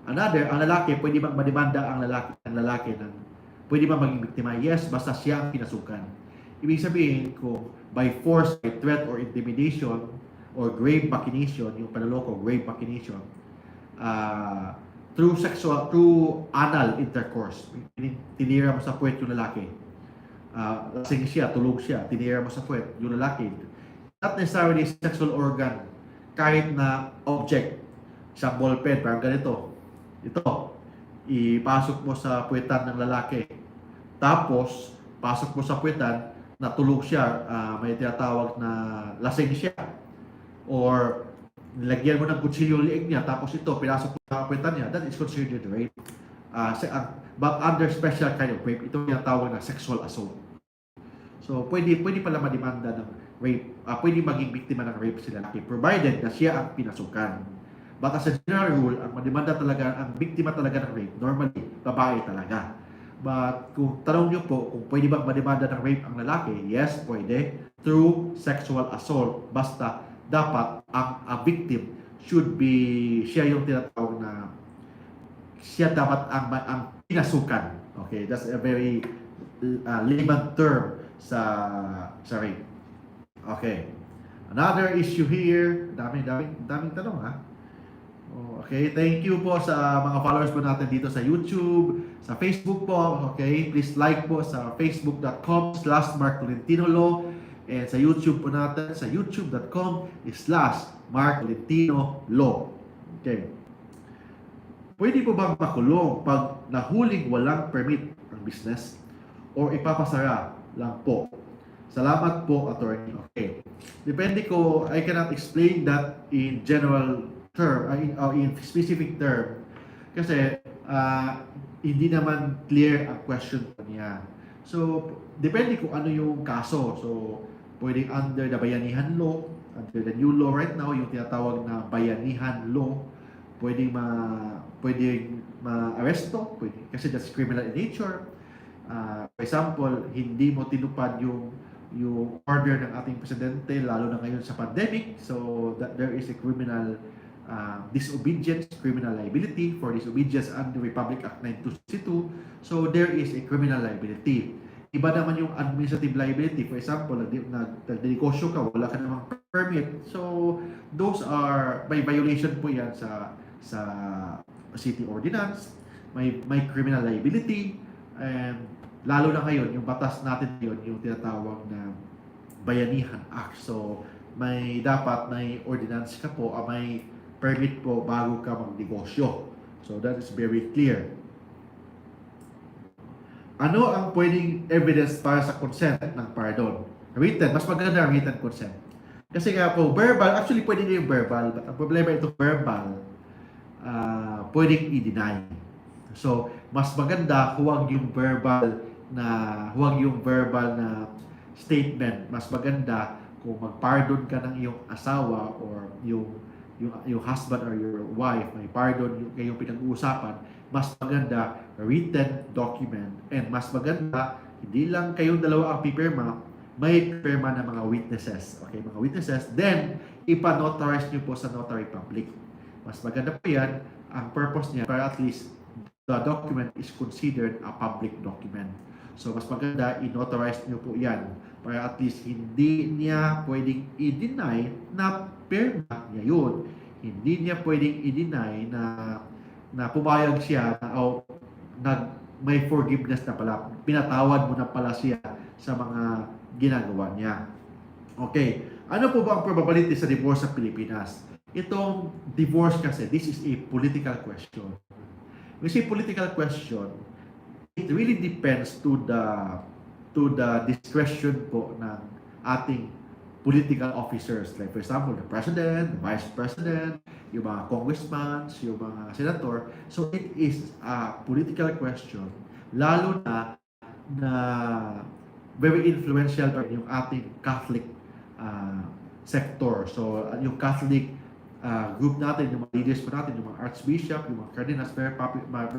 Another, ang lalaki, pwede bang mademanda ang lalaki ng pwede bang maging biktima? Yes, basta siya ang pinasukan. Ibig sabihin, kung by force, by threat, or intimidation, or grave machination, yung panloloko, grave machination, through anal intercourse, tinira mo sa puwet yung lalaki, lasing siya, tulog siya, tinira mo sa puwet yung lalaki, not necessarily sexual organ, kahit na object, isang ballpen, parang ganito, ito, ipasok mo sa puwetan ng lalaki, tapos pasok mo sa puwetan, natulog siya, may tinatawag na lasing siya, or nilagyan mo ng kutsilyo yung liig niya, tapos ito, pinasok mo sa puwetan niya, that is considered rape. But under special kind of rape, ito yung tinatawag na sexual assault. So, pwede pala mademanda ng rape, pwede maging biktima ng rape si lalaki, provided na siya ang pinasukan. But as a general rule, ang mademanda talaga, ang biktima talaga ng rape, normally, babae talaga. But kung tanong niyo po, kung pwede bang mademanda ng rape ang lalaki, yes, pwede. Through sexual assault. Basta dapat ang victim should be siya yung tinatawag na siya dapat ang pinasukan. Okay, that's a very layman term sa rape. Okay. Another issue here, daming tanong ha. Okay, thank you po sa mga followers po natin dito sa YouTube, sa Facebook po. Okay, please like po sa facebook.com/Mark Tolentino Law, and sa YouTube po natin sa youtube.com/Mark Tolentino Law. Okay. Pwede po bang makulong pag nahuling walang permit ang business or ipapasara lang po? Salamat po, attorney. Okay. Depende ko, I cannot explain that in general term, in specific term. Kasi hindi naman clear ang question po niya. So, depende kung ano yung kaso. So, pwedeng under the Bayanihan Law, under the new law right now, yung tinatawag na Bayanihan Law, pwedeng ma-aresto, kasi that's criminal in nature. For example, hindi mo tinupad yung order ng ating presidente, lalo na ngayon sa pandemic, so that there is a criminal disobedience, criminal liability for disobedience under Republic Act 9262. So there is a criminal liability. Iba naman yung administrative liability. For example, nagdegosyo ka, wala ka namang permit. So those are, may violation po yan sa city ordinance, may criminal liability, and lalo na ngayon, yung batas natin yun, yung tinatawag na Bayanihan Act. So, dapat may ordinance ka po, may permit po bago ka magnegosyo. So, that is very clear. Ano ang pwedeng evidence para sa consent ng pardon? Written, mas maganda ang written consent. Kasi nga po, verbal, actually pwede na yung verbal, but ang problema ito, verbal, pwedeng i-deny. So, mas maganda huwag yung verbal na statement. Mas maganda kung mag-pardon ka ng iyong asawa or yung husband or your wife, may pardon yung kayong pinag-uusapan, mas maganda written document, and mas maganda hindi lang kayong dalawa ang pipirma, may pipirma ng mga witnesses. Okay, mga witnesses, then ipa-notarize nyo po sa notary public. Mas maganda po yan. Ang purpose niya para at least the document is considered a public document. So, mas maganda, i-notarize nyo po yan para at least hindi niya pwedeng i-deny na pirma niya yun. Hindi niya pwedeng i-deny na pumayag siya na may forgiveness na pala. Pinatawad mo na pala siya sa mga ginagawa niya. Okay. Ano po ba ang probability sa divorce sa Pilipinas? Itong divorce kasi, this is a political question. When we say political question, it really depends to the discretion po ng ating political officers. Like for example, the president, the vice president, yung mga congressmen, yung mga senator. So it is a political question, lalo na very influential pa yung ating Catholic sector. So yung Catholic group natin, yung mga leaders po natin, yung mga archbishop, yung mga cardinals,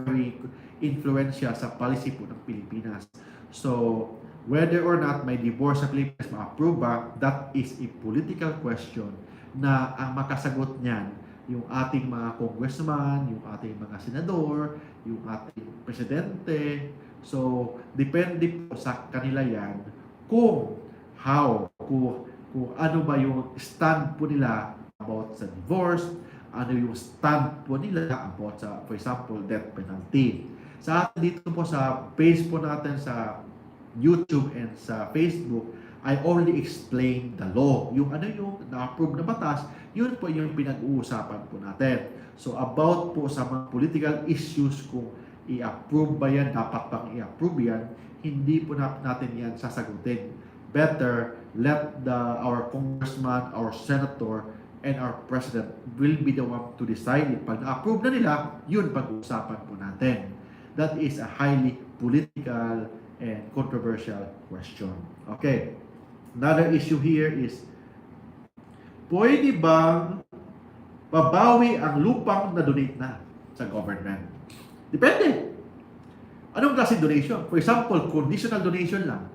very influential sa policy po ng Pilipinas. So, whether or not may divorce sa Pilipinas ma-approve ba, that is a political question na ang makasagot niyan yung ating mga congressman, yung ating mga senador, yung ating presidente. So, depende po sa kanila yan kung ano ba yung stand po nila about sa divorce, ano yung stand po nila about sa, for example, death penalty. Sa atin dito po sa page po natin sa YouTube and sa Facebook, I only explain the law. Yung ano yung na-approve na batas, yun po yung pinag-uusapan po natin. So about po sa mga political issues, kung i-approve ba yan, dapat bang i-approve yan, hindi po natin yan sasagutin. Better let our congressman, our senator, and our president will be the one to decide it. Pag na-approve na nila, yun pag-uusapan po natin. That is a highly political and controversial question. Okay. Another issue here is, pwede bang babawi ang lupang na-donate na sa government? Depende. Anong klase donation? For example, conditional donation lang.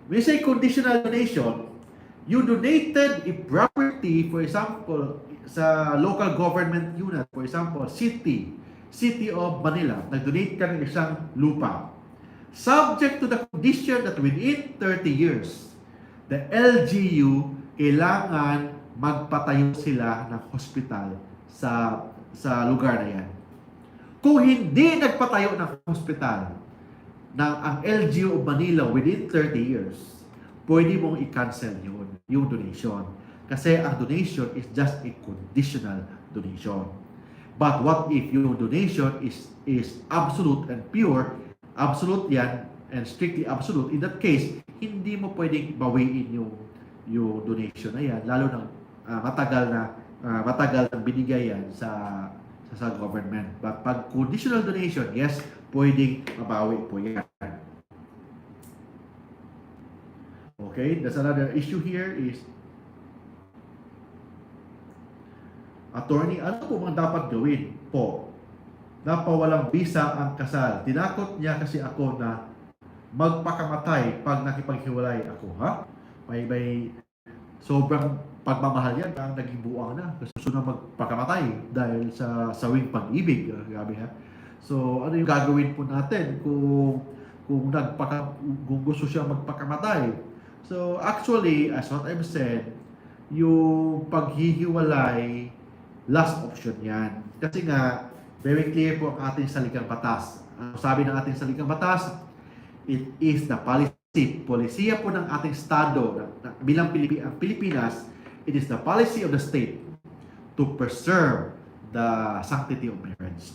When you say conditional donation, You donated a property, for example, sa local government unit, for example, City of Manila, nag-donate ka ng isang lupa. Subject to the condition that within 30 years, the LGU kailangan magpatayo sila ng hospital sa lugar na yan. Kung hindi nagpatayo ng hospital ng ang LGU of Manila within 30 years, pwede mong i-cancel yung donation. Kasi ang donation is just a conditional donation. But what if yung donation is absolute and pure? Absolute yan and strictly absolute. In that case, hindi mo pwedeng bawiin yung donation na yan, lalo na matagal nang binigay yan sa government. But pag conditional donation, yes, pwedeng mabawi po yan. Okay, that's another issue here is, attorney, ano po bang dapat gawin po? Napawalang visa ang kasal. Tinakot niya kasi ako na magpakamatay pag nakipaghiwalay ako. Ha? May sobrang pagmamahal yan ang naging buwang na. Gusto na magpakamatay dahil sa sawing pag-ibig. Grabe ha? So, ano yung gagawin po natin kung gusto siya magpakamatay? So, actually, as what I've said, yung paghihiwalay, last option yan. Kasi nga, very clear po ang ating saligang batas. Ang sabi ng ating saligang batas, it is the policy. Polisiya po ng ating Estado, bilang Pilipinas, it is the policy of the state to preserve the sanctity of marriage.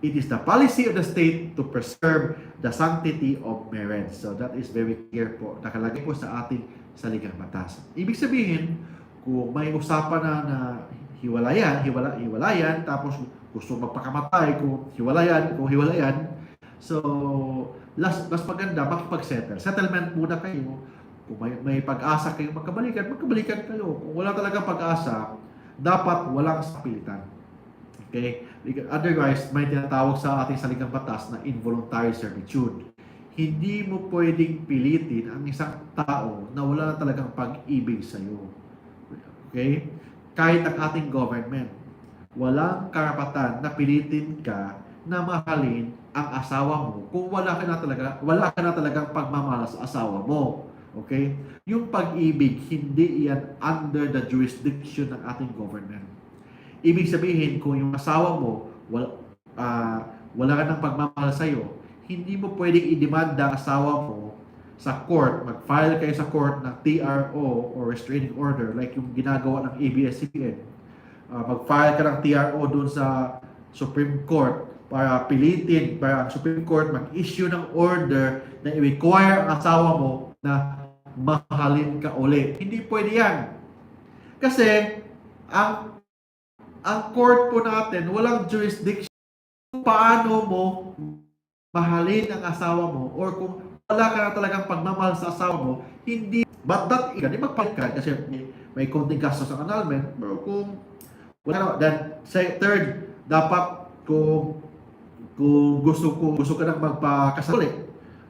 It is the policy of the state to preserve the sanctity of marriage. So that is very clear po. Nakalagay po sa ating saligang batas. Ibig sabihin, kung may usapan na hiwalayan, tapos gusto magpakamatay, kung hiwalayan, so mas maganda makipag-settle. Settlement muna kayo. Kung may pag-asa kayong magkabalikan kayo. Kung wala talaga pag-asa, dapat walang sapilitan. Okay? Otherwise, may tinatawag sa ating saligang batas na involuntary servitude. Hindi mo pwedeng pilitin ang isang tao na wala na talagang pag-ibig sa iyo. Okay? Kahit ang ating government, walang karapatan na pilitin ka na mahalin ang asawa mo kung wala ka na talagang pagmamahal sa asawa mo. Okay? Yung pag-ibig, hindi yan under the jurisdiction ng ating government. Ibig sabihin, kung yung asawa mo, wala ka ng pagmamahal sa iyo, hindi mo pwedeng i-demanda ang asawa mo sa court, mag-file kayo sa court ng TRO or restraining order like yung ginagawa ng ABS-CBN. Mag-file ka ng TRO doon sa Supreme Court para ang Supreme Court mag-issue ng order na i-require ang asawa mo na mahalin ka uli. Hindi pwede yan. Kasi ang court po natin, walang jurisdiction kung paano mo mahalin ang asawa mo or kung wala ka na talagang pagmamahal sa asawa mo, hindi. But that, hindi magpalit ka kasi may konting gastos ang annulment. Pero kung wala, then third, dapat kung gusto ka nang magpakasal ulit,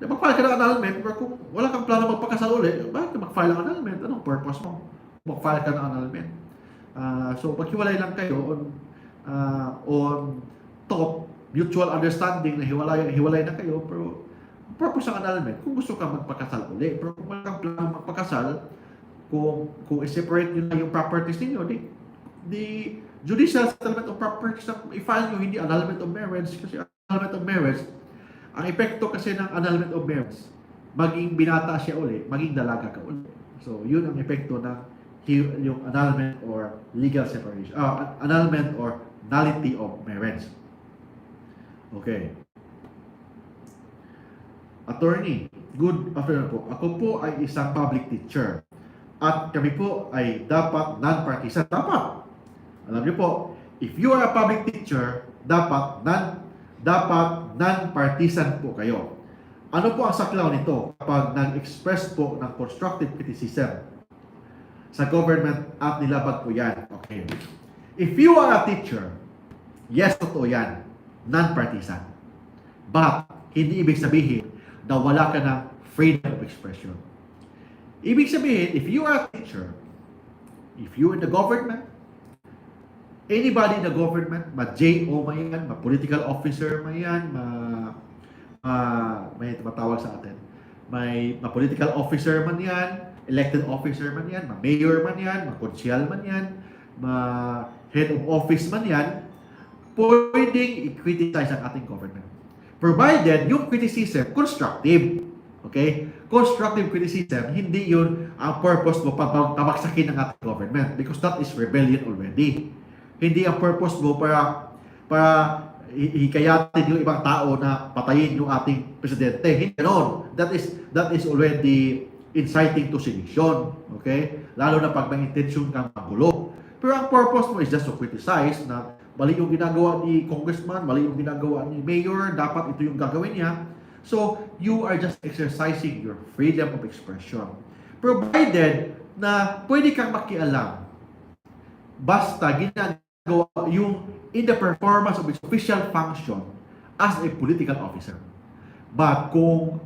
mag-file ka ng annulment. Pero kung wala kang plano magpakasal ulit, bakit mag-file ng annulment? Anong purpose mo? Mag-file ka ng annulment. So, paghiwalay lang kayo on top, mutual understanding na hiwalay na kayo, pero purpose ng annulment, kung gusto ka magpakasal ulit. Pero kung wala kang plano magpakasal, kung i-separate nyo na yung properties ninyo, the judicial settlement of properties na i-file nyo, hindi annulment of marriage. Kasi annulment of marriage, ang epekto kasi ng annulment of marriage, maging binata siya ulit, maging dalaga ka ulit. So, yun ang epekto ng yung annulment or legal separation, annulment or nullity of marriage. Okay. Attorney, good afternoon po. Ako po ay isang public teacher at kami po ay dapat non-partisan. Dapat. Alam niyo po, if you are a public teacher, dapat non-partisan po kayo. Ano po ang saklaw nito kapag nag-express po ng constructive criticism sa government at nilabag po yan? Okay. If you are a teacher, yes, totoo yan, non-partisan. But, hindi ibig sabihin na wala ka ng freedom of expression. Ibig sabihin, if you are a teacher, if you're in the government, anybody in the government, ma-JO man yan, ma-political officer man yan, may tumatawag sa atin, may ma-political officer man yan, elected officer man yan, ma-mayor man yan, ma-konsyal man yan, ma-head of office man yan, pwedeng i-criticize ang ating government. Provided yung criticism, constructive. Okay? Constructive criticism, hindi yun ang purpose mo pabagsakin ng ating government because that is rebellion already. Hindi ang purpose mo para hikayatin yung ibang tao na patayin yung ating presidente. Hindi ganoon. That is already inciting to sedition. Okay? Lalo na pag may intention kang magulo. Pero ang purpose mo is just to criticize na mali yung ginagawa ni congressman, mali yung ginagawa ni mayor, dapat ito yung gagawin niya. So, you are just exercising your freedom of expression. Provided na pwede kang makialam basta ginagawa yung in the performance of its official function as a political officer. But kung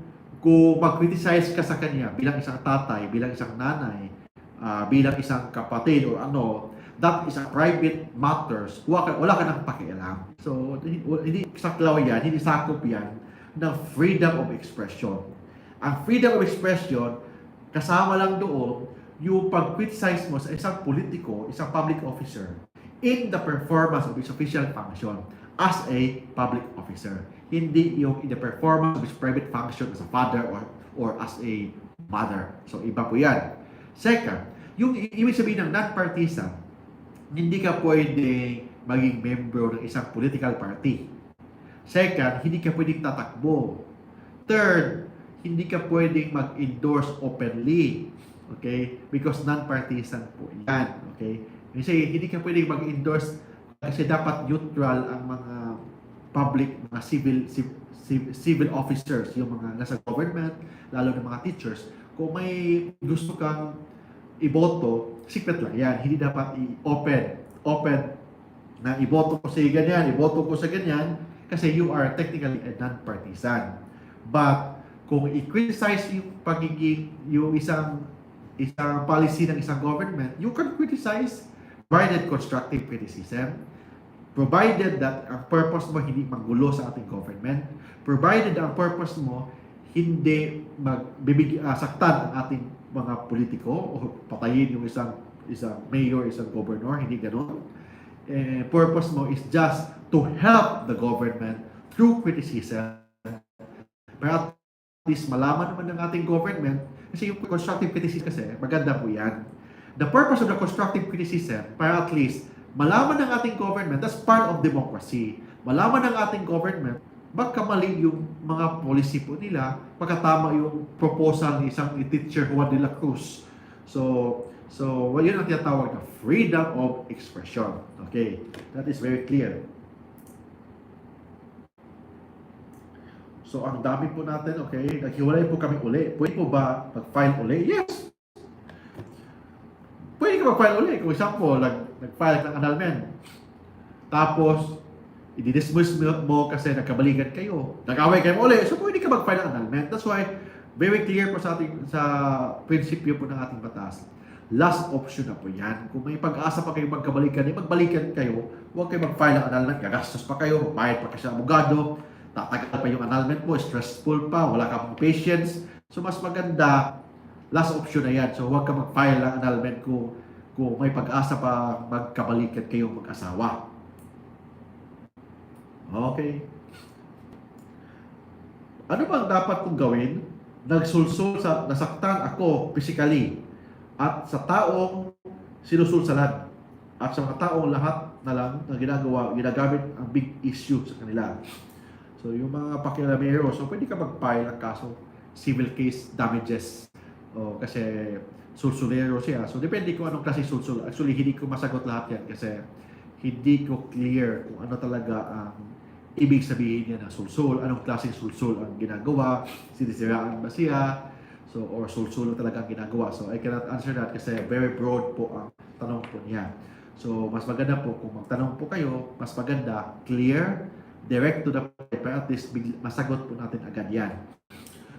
mag-criticize ka sa kanya bilang isang tatay, bilang isang nanay, bilang isang kapatid o ano, that is a private matters. Wala ka nang pakialam. So, hindi saklaw yan, hindi sakop yan ng freedom of expression. Ang freedom of expression, kasama lang doon yung pag-criticize mo sa isang politiko, isang public officer, in the performance of his official function as a public officer. Hindi yung in the performance of his private function as a father or as a mother. So, iba po yan. Second, yung ibig sabihin ng non-partisan, hindi ka pwede maging membro ng isang political party. Second, hindi ka pwedeng tatakbo. Third, hindi ka pwedeng mag-endorse openly. Okay? Because non-partisan po yan. Okay? Kasi hindi ka pwedeng mag-endorse kasi dapat neutral ang mga public, mga civil officers, yung mga nasa government, lalo na mga teachers. Kung may gusto kang iboto, secret lang yan. Hindi dapat open na iboto ko sa ganyan, iboto ko sa ganyan, kasi you are technically a non-partisan. But kung i-criticize yung isang policy ng isang government, you can criticize provided constructive criticism, provided that ang purpose mo hindi manggulo sa ating government, provided ang purpose mo hindi saktan ang ating mga politiko o patayin yung isang mayor, isang governor, hindi ganoon. Purpose mo is just to help the government through criticism. Pero at least malaman naman ng ating government, kasi yung constructive criticism kasi, maganda po yan. The purpose of the constructive criticism, para at least malaman ng ating government, that's part of democracy. Malaman ng ating government, baka mali yung mga policy po nila, pagkatama yung proposal ni isang teacher Juan de la Cruz. So, yun ang tinatawag na freedom of expression. Okay, that is very clear. So, ang dami po natin, okay, naghiwalay po kami uli. Pwede po ba mag-file uli? Yes! Pwede ka mag-file uli. Kung example, nag-file ng annulment. Tapos, i-dismiss mo kasi nagkabalikan kayo. Nag-away kayo uli. So, pwede ka mag-file ng annulment. That's why, very clear po sa prinsipyo po ng ating batas. Last option na po yan. Kung may pag-asa pa kayo magbalikan kayo, huwag kayo mag-file ng annulment, gagastos pa kayo, magbayad pa kayo sa abogado, tatagal pa yung annulment mo, stressful pa, wala ka pang patience. So mas maganda, last option na yan. So huwag ka mag-file ng annulment kung may pag-asa pa magkabalikan kayong mag-asawa. Okay. Ano bang dapat kong gawin? Nagsulsul nasaktan ako physically at sa taong sinusulsalan at sa mga taong lahat na lang na ginagamit ang big issue sa kanila. So yung mga pakialamero, so pwede ka mag-file ng kaso, civil case damages, kasi sulsulero siya. So depende kung anong klase sulsul. Actually hindi ko masagot lahat yan kasi hindi ko clear kung ano talaga ang ibig sabihin niya na sulsul, anong klaseng sulsul ang ginagawa, sinisiraan ba siya, so, or sulsul talaga ang ginagawa. So, I cannot answer that kasi very broad po ang tanong po niya. So, mas maganda po kung magtanong po kayo, mas maganda, clear, direct to the point, pero at least masagot po natin agad yan.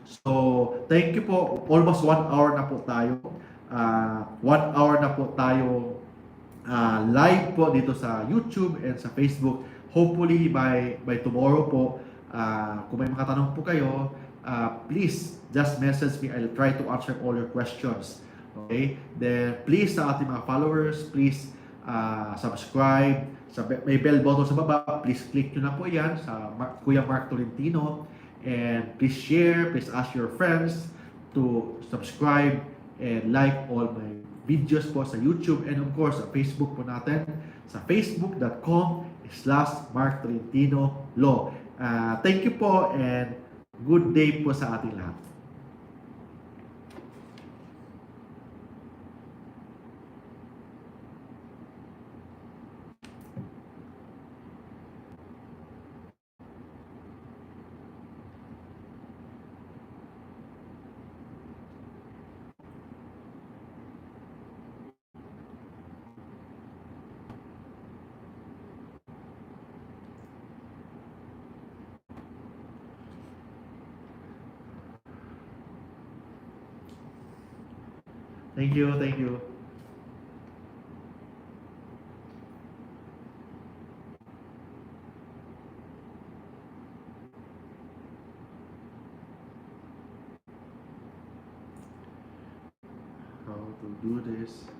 So, So, thank you po. Almost 1 hour na po tayo. 1 hour na po tayo live po dito sa YouTube and sa Facebook. Hopefully by tomorrow po, kung may mga tanong po kayo, please just message me. I'll try to answer all your questions. Okay? Then please sa ating mga followers, please subscribe. May bell button sa baba. Please click nyo na po yan sa Kuya Mark Tolentino. And please share, please ask your friends to subscribe and like all my videos po sa YouTube and of course sa Facebook po natin sa facebook.com/Mark Tolentino Law. Thank you po and good day po sa ating lahat. Thank you, thank you. How to do this?